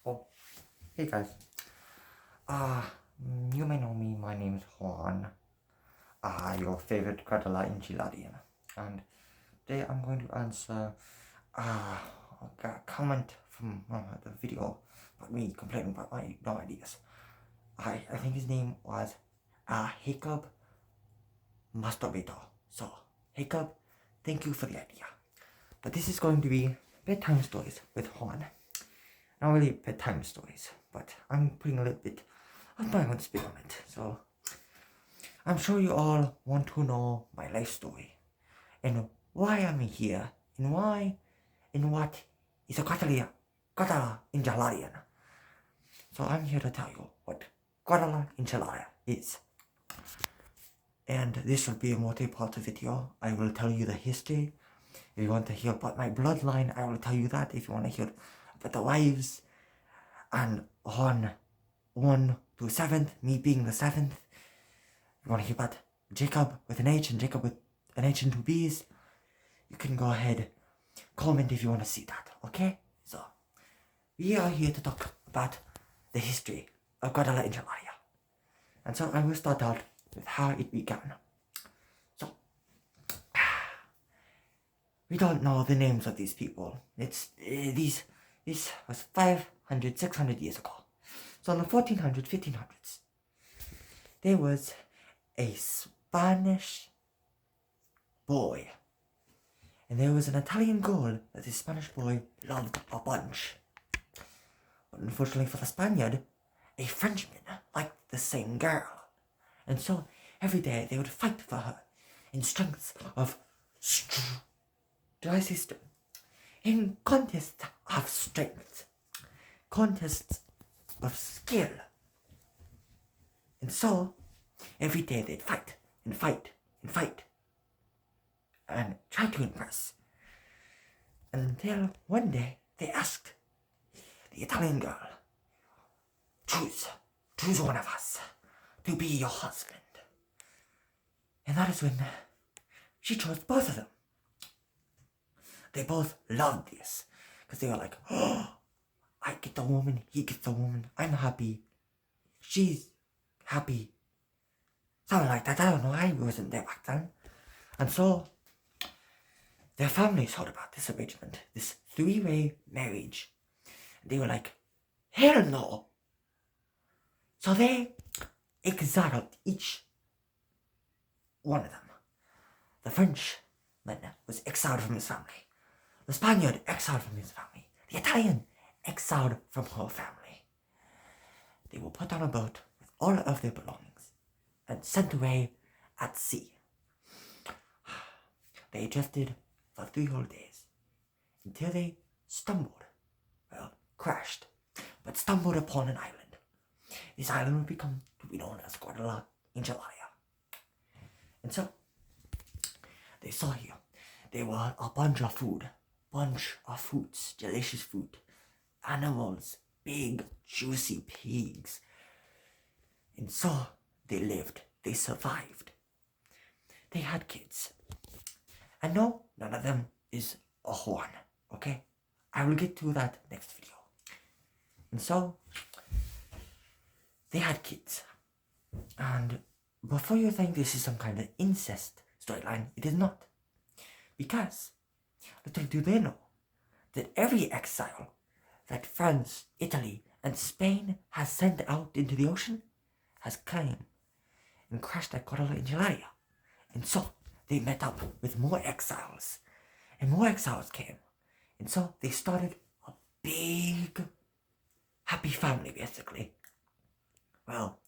Oh, hey guys. Ah, you may know me. My name's Juan. Your favorite Guadalenchiladian. And today I'm going to answer a comment from the video about me complaining about my no ideas. I think his name was Hiccup Masturbator. So, Hiccup, thank you for the idea. But this is going to be bedtime stories with Juan. Not really bedtime stories, but I'm putting a little bit of my own spin on it. So, I'm sure you all want to know my life story and why I'm here and what is a Guadalenchilada. So I'm here to tell you what Guadalenchilada is. And this will be a multi-part video. I will tell you the history. If you want to hear about my bloodline, I will tell you that. If you want to hear about the wives and on 1 to 7th, me being the 7th. If you want to hear about Jacob with an H and Jacob with an H and 2 B's, you can go ahead, comment if you want to see that, okay? So, we are here to talk about the history of Guadalenchilada. And so I will start out with how it began. So, we don't know the names of these people. This was 500, 600 years ago. So in the 1400s, 1500s, there was a Spanish boy. And there was an Italian girl that the Spanish boy loved a bunch. But unfortunately for the Spaniard, a Frenchman liked the same girl. And so every day they would fight for her in strengths of in contests of strength, contests of skill. And so every day they'd fight and fight and fight and try to impress. Until one day they asked the Italian girl, choose one of us to be your husband. And that is when she chose both of them. They both loved this, because they were like, oh, I get the woman, he gets the woman, I'm happy, she's happy. Something like that, I don't know, I wasn't there back then. And so, their families heard about this arrangement, this three-way marriage. And they were like, hell no. So they exiled each one of them. The Frenchman was exiled from his family. The Spaniard exiled from his family. The Italian exiled from her family. They were put on a boat with all of their belongings and sent away at sea. They drifted for 3 whole days until they crashed, but stumbled upon an island. This island would become to be known as Guadalenchilada. And so, they saw here, there were a bunch of fruits, delicious fruit, animals, big, juicy pigs. And so they lived, they survived. They had kids. And no, none of them is a Juan, okay? I will get to that next video. And so, they had kids. And before you think this is some kind of incest storyline, it is not. Because, little do they know, that every exile that France, Italy, and Spain has sent out into the ocean has come and crashed at Guadalenchilada. And so, they met up with more exiles. And more exiles came. And so, they started a big, happy family, basically. Well,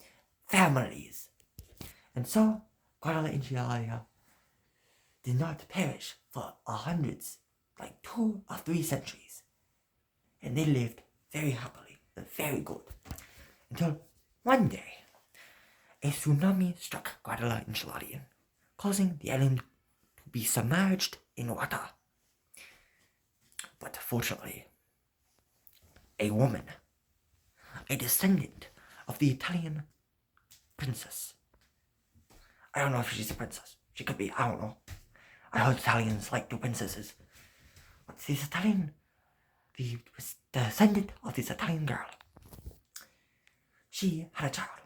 families. And so, Guadalenchilada did not perish for hundreds, like 2 or 3 centuries. And they lived very happily, very good. Until one day, a tsunami struck Guadalenchilada, causing the island to be submerged in water. But fortunately, a woman, a descendant of the Italian princess. I don't know if she's a princess. She could be, I don't know. I heard Italians like the princesses. But this the descendant of this Italian girl. She had a child,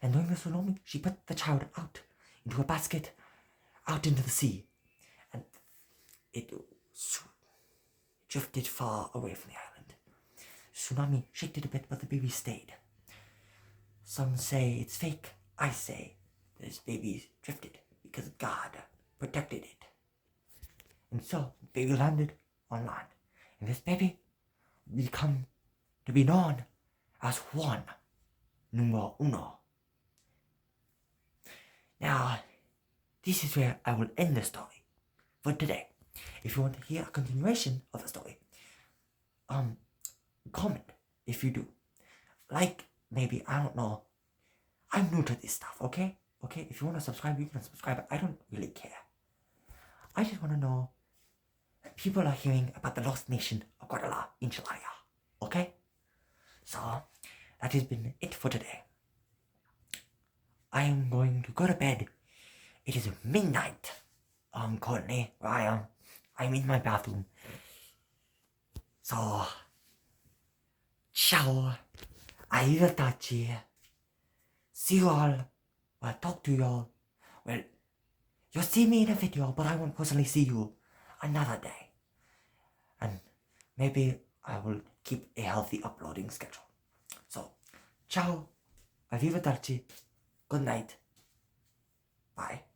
and during the tsunami, she put the child out into a basket, out into the sea, and it drifted far away from the island. Tsunami shook it a bit, but the baby stayed. Some say it's fake. I say this baby drifted because God protected it. And so the baby landed on land, and this baby will come to be known as Juan Numero Uno. Now, this is where I will end the story for today. If you want to hear a continuation of the story, comment if you do. Like, maybe, I don't know. I'm new to this stuff, okay? Okay, if you want to subscribe, you can subscribe. I don't really care. I just want to know that people are hearing about the lost nation of Guadalenchilada, okay? So, that has been it for today. I am going to go to bed. It is midnight. Currently, where I am. I'm in my bathroom. So, ciao. Arrivederci. See you all. Well, talk to you all. Well, you'll see me in a video, but I won't personally see you another day. And maybe I will keep a healthy uploading schedule. So, ciao. Arrivederci. Good night. Bye.